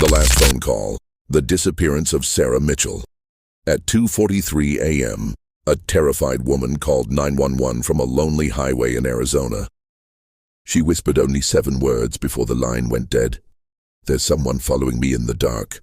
The last phone call. The disappearance of Sarah Mitchell. At 2:43 a.m., a terrified woman called 911 from a lonely highway in Arizona. She whispered only 7 words before the line went dead. "There's someone following me in the dark."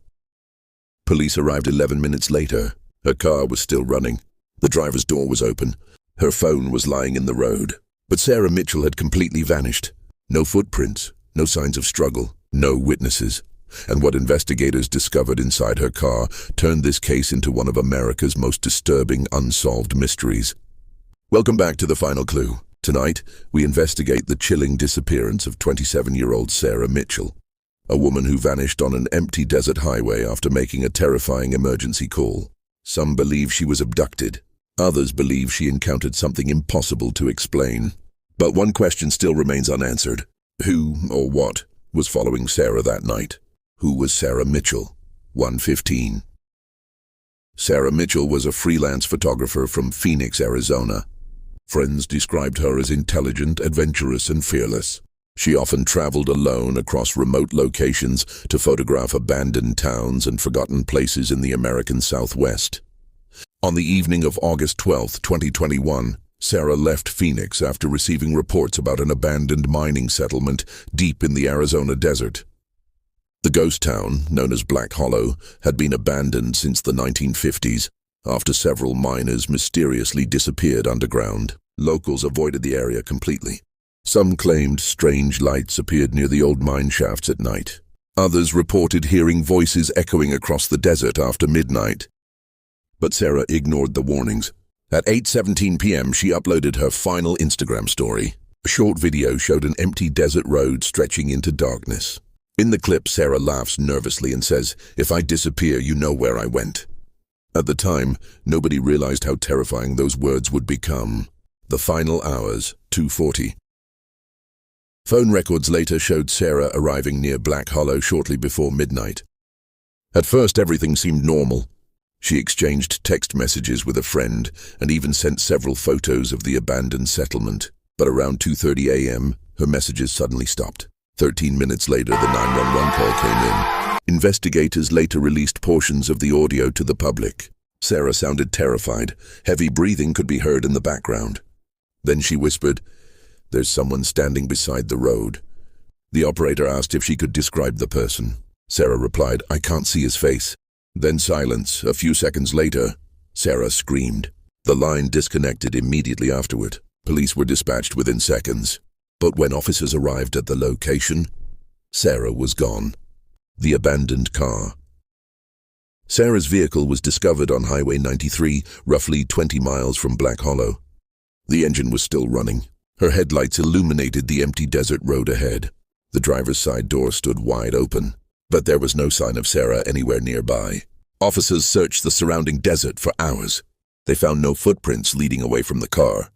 Police arrived 11 minutes later. Her car was still running. The driver's door was open. Her phone was lying in the road. But Sarah Mitchell had completely vanished. No footprints, no signs of struggle, no witnesses. And what investigators discovered inside her car turned this case into one of America's most disturbing unsolved mysteries. Welcome back to The Final Clue. Tonight, we investigate the chilling disappearance of 27-year-old Sarah Mitchell, a woman who vanished on an empty desert highway after making a terrifying emergency call. Some believe she was abducted. Others believe she encountered something impossible to explain. But one question still remains unanswered. Who or what was following Sarah that night? Who was Sarah Mitchell? 1:15. Sarah Mitchell was a freelance photographer from Phoenix, Arizona. Friends described her as intelligent, adventurous, and fearless. She often traveled alone across remote locations to photograph abandoned towns and forgotten places in the American Southwest. On the evening of August 12, 2021, Sarah left Phoenix after receiving reports about an abandoned mining settlement deep in the Arizona desert. The ghost town, known as Black Hollow, had been abandoned since the 1950s, after several miners mysteriously disappeared underground. Locals avoided the area completely. Some claimed strange lights appeared near the old mine shafts at night. Others reported hearing voices echoing across the desert after midnight. But Sarah ignored the warnings. At 8:17 p.m., she uploaded her final Instagram story. A short video showed an empty desert road stretching into darkness. In the clip, Sarah laughs nervously and says, "If I disappear, you know where I went." At the time, nobody realized how terrifying those words would become. The final hours, 2:40. Phone records later showed Sarah arriving near Black Hollow shortly before midnight. At first, everything seemed normal. She exchanged text messages with a friend and even sent several photos of the abandoned settlement. But around 2:30 a.m., her messages suddenly stopped. 13 minutes later, the 911 call came in. Investigators later released portions of the audio to the public. Sarah sounded terrified. Heavy breathing could be heard in the background. Then she whispered, "There's someone standing beside the road." The operator asked if she could describe the person. Sarah replied, "I can't see his face." Then silence. A few seconds later, Sarah screamed. The line disconnected immediately afterward. Police were dispatched within seconds. But when officers arrived at the location, Sarah was gone. The abandoned car. Sarah's vehicle was discovered on Highway 93, roughly 20 miles from Black Hollow. The engine was still running. Her headlights illuminated the empty desert road ahead. The driver's side door stood wide open, but there was no sign of Sarah anywhere nearby. Officers searched the surrounding desert for hours. They found no footprints leading away from the car.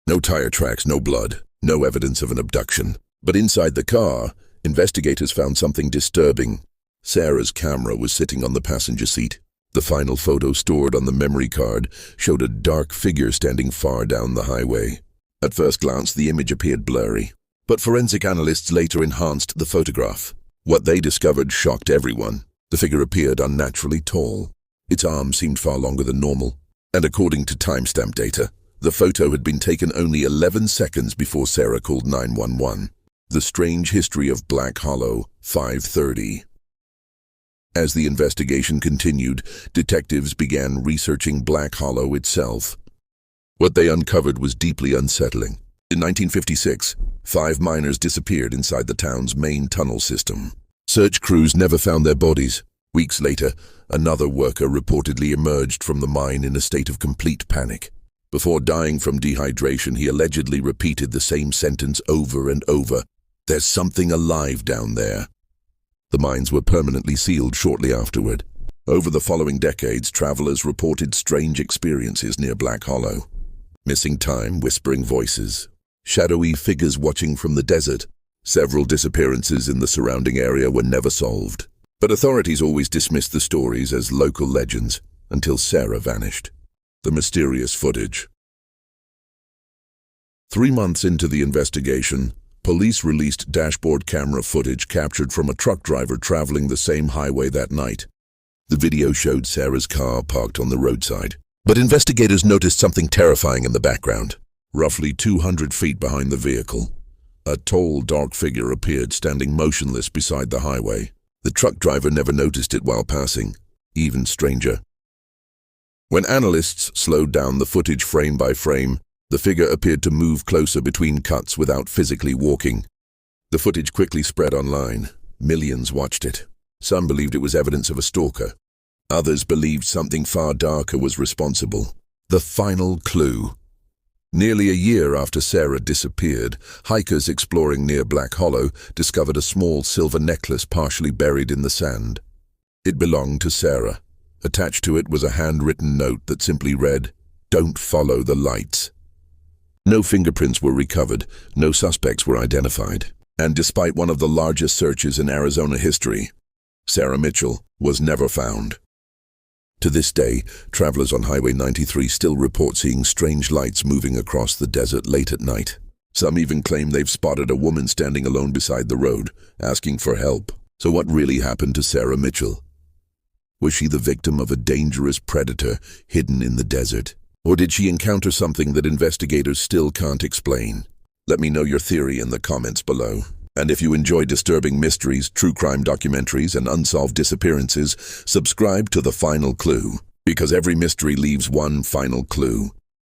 No tire tracks, no blood. No evidence of an abduction. But inside the car, investigators found something disturbing. Sarah's camera was sitting on the passenger seat. The final photo stored on the memory card showed a dark figure standing far down the highway. At first glance, the image appeared blurry, but forensic analysts later enhanced the photograph. What they discovered shocked everyone. The figure appeared unnaturally tall. Its arms seemed far longer than normal, and according to timestamp data, the photo had been taken only 11 seconds before Sarah called 911. The Strange History of Black Hollow, 5:30. As the investigation continued, detectives began researching Black Hollow itself. What they uncovered was deeply unsettling. In 1956, 5 miners disappeared inside the town's main tunnel system. Search crews never found their bodies. Weeks later, another worker reportedly emerged from the mine in a state of complete panic. Before dying from dehydration, he allegedly repeated the same sentence over and over. "There's something alive down there." The mines were permanently sealed shortly afterward. Over the following decades, travelers reported strange experiences near Black Hollow. Missing time, whispering voices, shadowy figures watching from the desert. Several disappearances in the surrounding area were never solved. But authorities always dismissed the stories as local legends until Sarah vanished. The mysterious footage. 3 months into the investigation, Police released dashboard camera footage captured from a truck driver traveling the same highway that night. The video showed Sarah's car parked on the roadside. But investigators noticed something terrifying in the background. Roughly 200 feet behind the vehicle, a tall, dark figure appeared standing motionless beside the highway. The truck driver never noticed it while passing. Even stranger. When analysts slowed down the footage frame by frame, the figure appeared to move closer between cuts without physically walking. The footage quickly spread online. Millions watched it. Some believed it was evidence of a stalker. Others believed something far darker was responsible. The final clue. Nearly a year after Sarah disappeared, hikers exploring near Black Hollow discovered a small silver necklace partially buried in the sand. It belonged to Sarah. Attached to it was a handwritten note that simply read, "Don't follow the lights." No fingerprints were recovered, no suspects were identified. And despite one of the largest searches in Arizona history, Sarah Mitchell was never found. To this day, travelers on Highway 93 still report seeing strange lights moving across the desert late at night. Some even claim they've spotted a woman standing alone beside the road, asking for help. So what really happened to Sarah Mitchell? Was she the victim of a dangerous predator hidden in the desert? Or did she encounter something that investigators still can't explain? Let me know your theory in the comments below. And if you enjoy disturbing mysteries, true crime documentaries, and unsolved disappearances, subscribe to The Final Clue, because every mystery leaves one final clue.